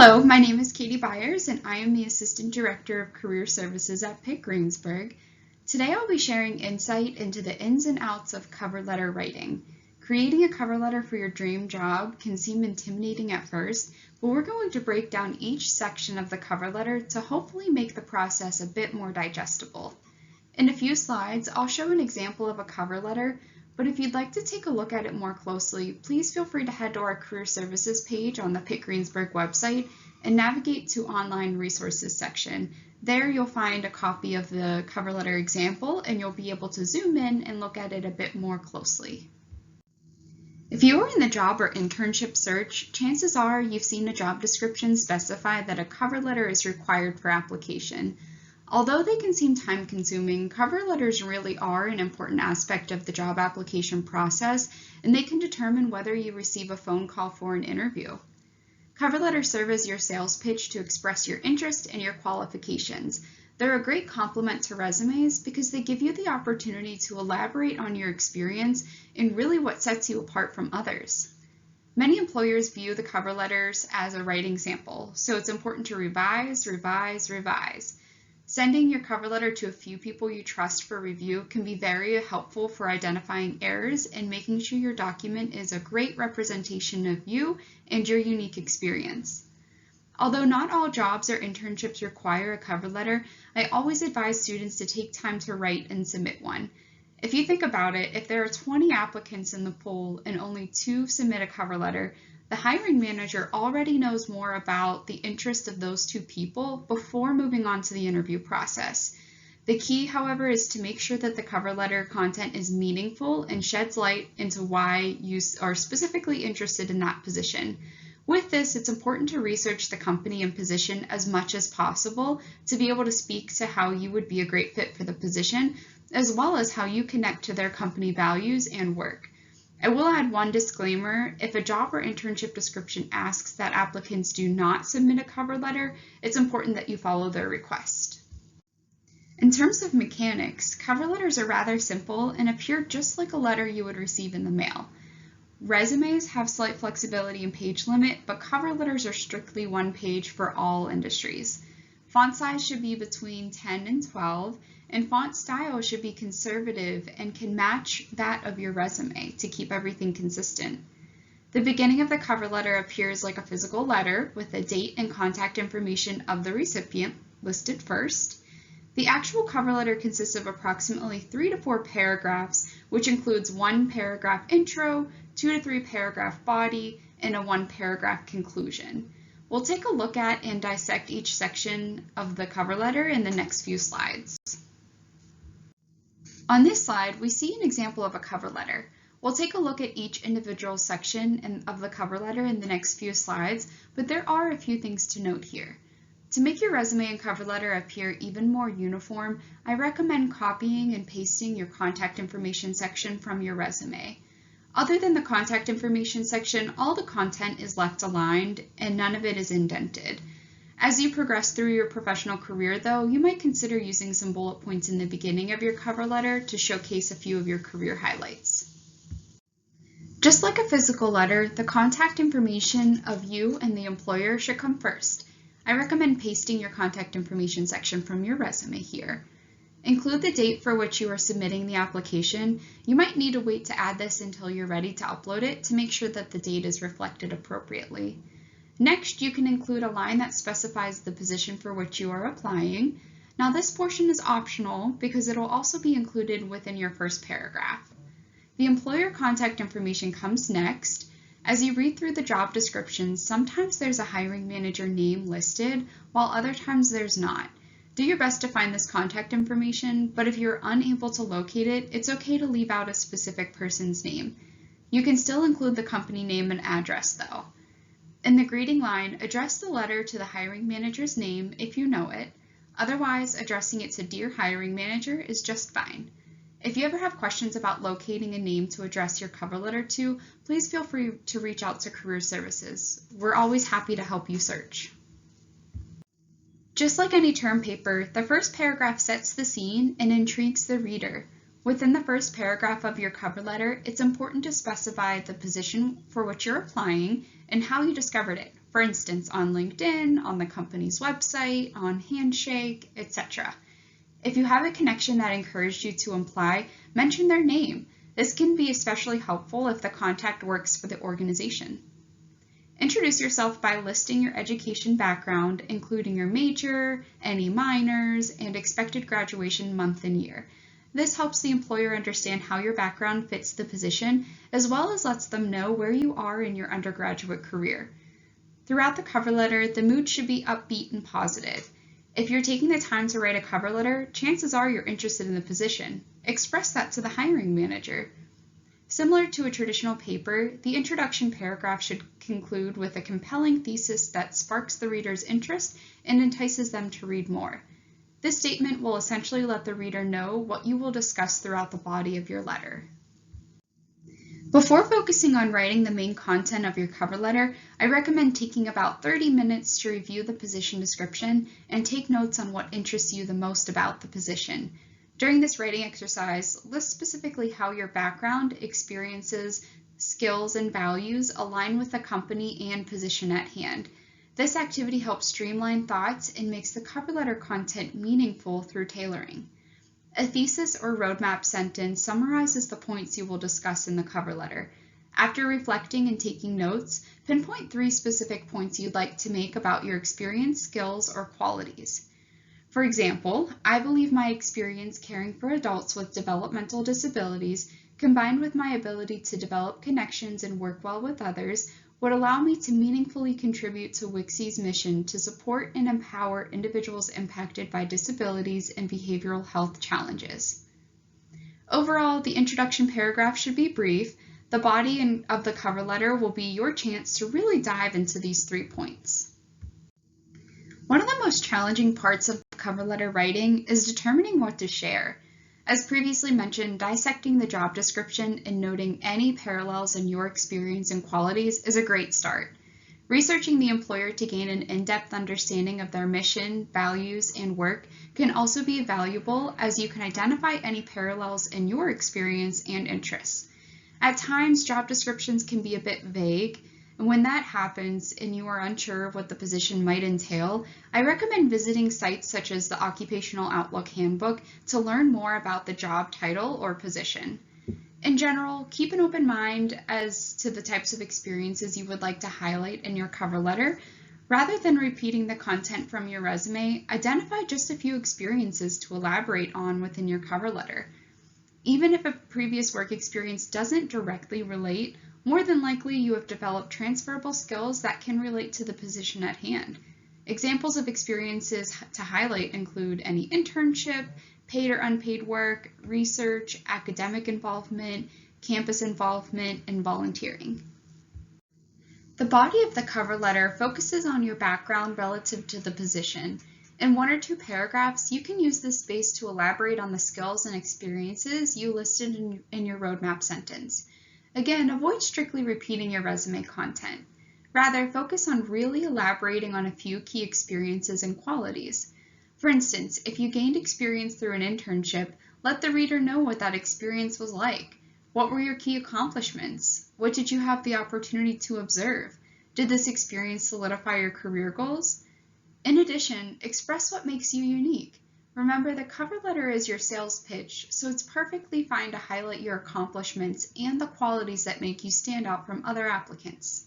Hello, my name is Katie Byers and I am the Assistant Director of Career Services at Pitt-Greensburg. Today I'll be sharing insight into the ins and outs of cover letter writing. Creating a cover letter for your dream job can seem intimidating at first, but we're going to break down each section of the cover letter to hopefully make the process a bit more digestible. In a few slides, I'll show an example of a cover letter, but if you'd like to take a look at it more closely, please feel free to head to our Career Services page on the Pitt-Greensburg website and navigate to Online Resources section. There you'll find a copy of the cover letter example and you'll be able to zoom in and look at it a bit more closely. If you are in the job or internship search, chances are you've seen a job description specify that a cover letter is required for application. Although they can seem time-consuming, cover letters really are an important aspect of the job application process, and they can determine whether you receive a phone call for an interview. Cover letters serve as your sales pitch to express your interest and your qualifications. They're a great complement to resumes because they give you the opportunity to elaborate on your experience and really what sets you apart from others. Many employers view the cover letters as a writing sample, so it's important to revise, revise, revise. Sending your cover letter to a few people you trust for review can be very helpful for identifying errors and making sure your document is a great representation of you and your unique experience. Although not all jobs or internships require a cover letter, I always advise students to take time to write and submit one. If you think about it, if there are 20 applicants in the pool and only 2 submit a cover letter, the hiring manager already knows more about the interest of those 2 people before moving on to the interview process. The key, however, is to make sure that the cover letter content is meaningful and sheds light into why you are specifically interested in that position. With this, it's important to research the company and position as much as possible to be able to speak to how you would be a great fit for the position, as well as how you connect to their company values and work. I will add one disclaimer. If a job or internship description asks that applicants do not submit a cover letter, it's important that you follow their request. In terms of mechanics, cover letters are rather simple and appear just like a letter you would receive in the mail. Resumes have slight flexibility in page limit, but cover letters are strictly 1 page for all industries. Font size should be between 10 and 12, and font style should be conservative and can match that of your resume to keep everything consistent. The beginning of the cover letter appears like a physical letter with the date and contact information of the recipient listed first. The actual cover letter consists of approximately 3 to 4 paragraphs, which includes 1 paragraph intro, 2 to 3 paragraph body, and a 1 paragraph conclusion. We'll take a look at and dissect each section of the cover letter in the next few slides. On this slide, we see an example of a cover letter. We'll take a look at each individual section of the cover letter in the next few slides, but there are a few things to note here. To make your resume and cover letter appear even more uniform, I recommend copying and pasting your contact information section from your resume. Other than the contact information section, all the content is left aligned and none of it is indented. As you progress through your professional career, though, you might consider using some bullet points in the beginning of your cover letter to showcase a few of your career highlights. Just like a physical letter, the contact information of you and the employer should come first. I recommend pasting your contact information section from your resume here. Include the date for which you are submitting the application. You might need to wait to add this until you're ready to upload it to make sure that the date is reflected appropriately. Next, you can include a line that specifies the position for which you are applying. Now, this portion is optional because it will also be included within your first paragraph. The employer contact information comes next. As you read through the job descriptions, sometimes there's a hiring manager name listed, while other times there's not. Do your best to find this contact information, but if you're unable to locate it, it's okay to leave out a specific person's name. You can still include the company name and address, though. In the greeting line, address the letter to the hiring manager's name if you know it. Otherwise, addressing it to Dear Hiring Manager is just fine. If you ever have questions about locating a name to address your cover letter to, please feel free to reach out to Career Services. We're always happy to help you search. Just like any term paper, the first paragraph sets the scene and intrigues the reader. Within the first paragraph of your cover letter, it's important to specify the position for which you're applying and how you discovered it. For instance, on LinkedIn, on the company's website, on Handshake, etc. If you have a connection that encouraged you to apply, mention their name. This can be especially helpful if the contact works for the organization. Introduce yourself by listing your education background, including your major, any minors, and expected graduation month and year. This helps the employer understand how your background fits the position, as well as lets them know where you are in your undergraduate career. Throughout the cover letter, the mood should be upbeat and positive. If you're taking the time to write a cover letter, chances are you're interested in the position. Express that to the hiring manager. Similar to a traditional paper, the introduction paragraph should conclude with a compelling thesis that sparks the reader's interest and entices them to read more. This statement will essentially let the reader know what you will discuss throughout the body of your letter. Before focusing on writing the main content of your cover letter, I recommend taking about 30 minutes to review the position description and take notes on what interests you the most about the position. During this writing exercise, list specifically how your background, experiences, skills, and values align with the company and position at hand. This activity helps streamline thoughts and makes the cover letter content meaningful through tailoring. A thesis or roadmap sentence summarizes the points you will discuss in the cover letter. After reflecting and taking notes, pinpoint 3 specific points you'd like to make about your experience, skills, or qualities. For example, I believe my experience caring for adults with developmental disabilities, combined with my ability to develop connections and work well with others, would allow me to meaningfully contribute to WICSE's mission to support and empower individuals impacted by disabilities and behavioral health challenges. Overall, the introduction paragraph should be brief. The body of the cover letter will be your chance to really dive into these 3 points. One of the most challenging parts of cover letter writing is determining what to share. As previously mentioned, dissecting the job description and noting any parallels in your experience and qualities is a great start. Researching the employer to gain an in-depth understanding of their mission, values, and work can also be valuable, as you can identify any parallels in your experience and interests. At times, job descriptions can be a bit vague, and when that happens and you are unsure of what the position might entail, I recommend visiting sites such as the Occupational Outlook Handbook to learn more about the job title or position. In general, keep an open mind as to the types of experiences you would like to highlight in your cover letter. Rather than repeating the content from your resume, identify just a few experiences to elaborate on within your cover letter. Even if a previous work experience doesn't directly relate, more than likely you have developed transferable skills that can relate to the position at hand. Examples of experiences to highlight include any internship, paid or unpaid work, research, academic involvement, campus involvement, and volunteering. The body of the cover letter focuses on your background relative to the position. In 1 or 2 paragraphs, you can use this space to elaborate on the skills and experiences you listed in your roadmap sentence. Again, avoid strictly repeating your resume content. Rather, focus on really elaborating on a few key experiences and qualities. For instance, if you gained experience through an internship, let the reader know what that experience was like. What were your key accomplishments? What did you have the opportunity to observe? Did this experience solidify your career goals? In addition, express what makes you unique. Remember, the cover letter is your sales pitch, so it's perfectly fine to highlight your accomplishments and the qualities that make you stand out from other applicants.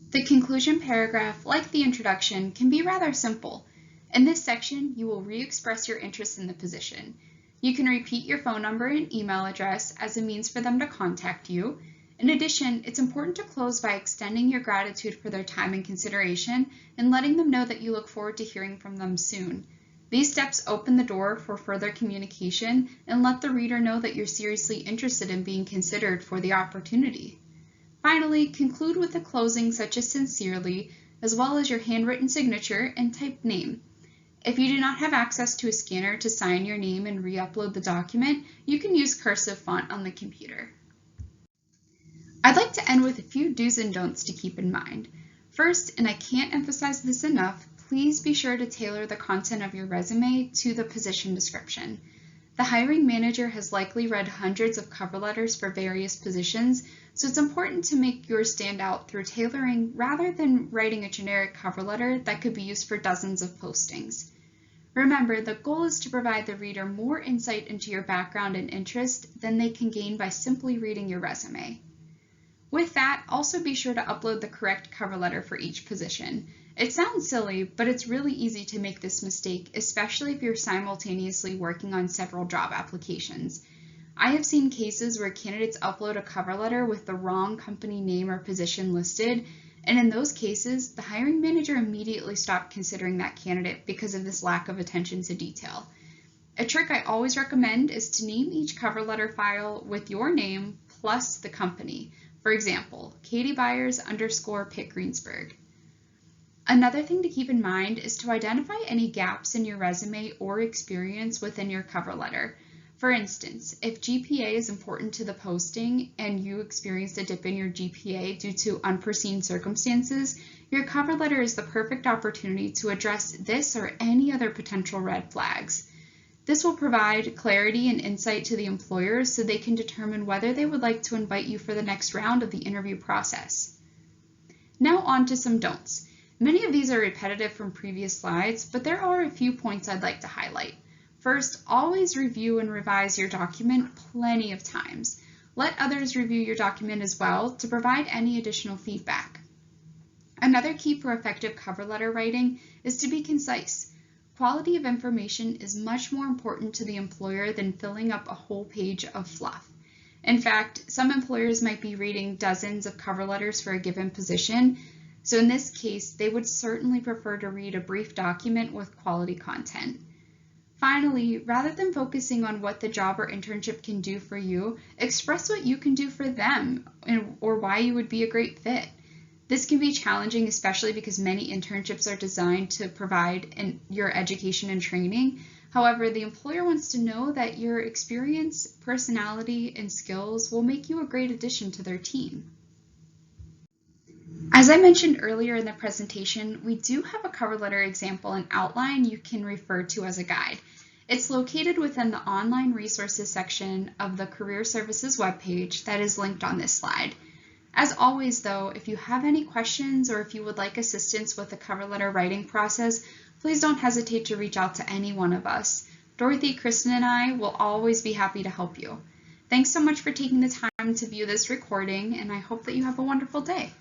The conclusion paragraph, like the introduction, can be rather simple. In this section, you will re-express your interest in the position. You can repeat your phone number and email address as a means for them to contact you. In addition, it's important to close by extending your gratitude for their time and consideration and letting them know that you look forward to hearing from them soon. These steps open the door for further communication and let the reader know that you're seriously interested in being considered for the opportunity. Finally, conclude with a closing such as sincerely, as well as your handwritten signature and typed name. If you do not have access to a scanner to sign your name and re-upload the document, you can use cursive font on the computer. I'd like to end with a few do's and don'ts to keep in mind. First, and I can't emphasize this enough, please be sure to tailor the content of your resume to the position description. The hiring manager has likely read hundreds of cover letters for various positions, So it's important to make yours stand out through tailoring rather than writing a generic cover letter that could be used for dozens of postings. Remember, the goal is to provide the reader more insight into your background and interest than they can gain by simply reading your resume. With that, also be sure to upload the correct cover letter for each position. It sounds silly, but it's really easy to make this mistake, especially if you're simultaneously working on several job applications. I have seen cases where candidates upload a cover letter with the wrong company name or position listed, and in those cases, the hiring manager immediately stopped considering that candidate because of this lack of attention to detail. A trick I always recommend is to name each cover letter file with your name plus the company. For example, Katie Byers _ Pitt-Greensburg. Another thing to keep in mind is to identify any gaps in your resume or experience within your cover letter. For instance, if GPA is important to the posting and you experienced a dip in your GPA due to unforeseen circumstances, your cover letter is the perfect opportunity to address this or any other potential red flags. This will provide clarity and insight to the employer so they can determine whether they would like to invite you for the next round of the interview process. Now on to some don'ts. Many of these are repetitive from previous slides, but there are a few points I'd like to highlight. First, always review and revise your document plenty of times. Let others review your document as well to provide any additional feedback. Another key for effective cover letter writing is to be concise. Quality of information is much more important to the employer than filling up a whole page of fluff. In fact, some employers might be reading dozens of cover letters for a given position, so in this case, they would certainly prefer to read a brief document with quality content. Finally, rather than focusing on what the job or internship can do for you, express what you can do for them or why you would be a great fit. This can be challenging, especially because many internships are designed to provide your education and training. However, the employer wants to know that your experience, personality, and skills will make you a great addition to their team. As I mentioned earlier in the presentation, we do have a cover letter example and outline you can refer to as a guide. It's located within the online resources section of the Career Services webpage that is linked on this slide. As always though, if you have any questions or if you would like assistance with the cover letter writing process, please don't hesitate to reach out to any one of us. Dorothy, Kristen, and I will always be happy to help you. Thanks so much for taking the time to view this recording, and I hope that you have a wonderful day.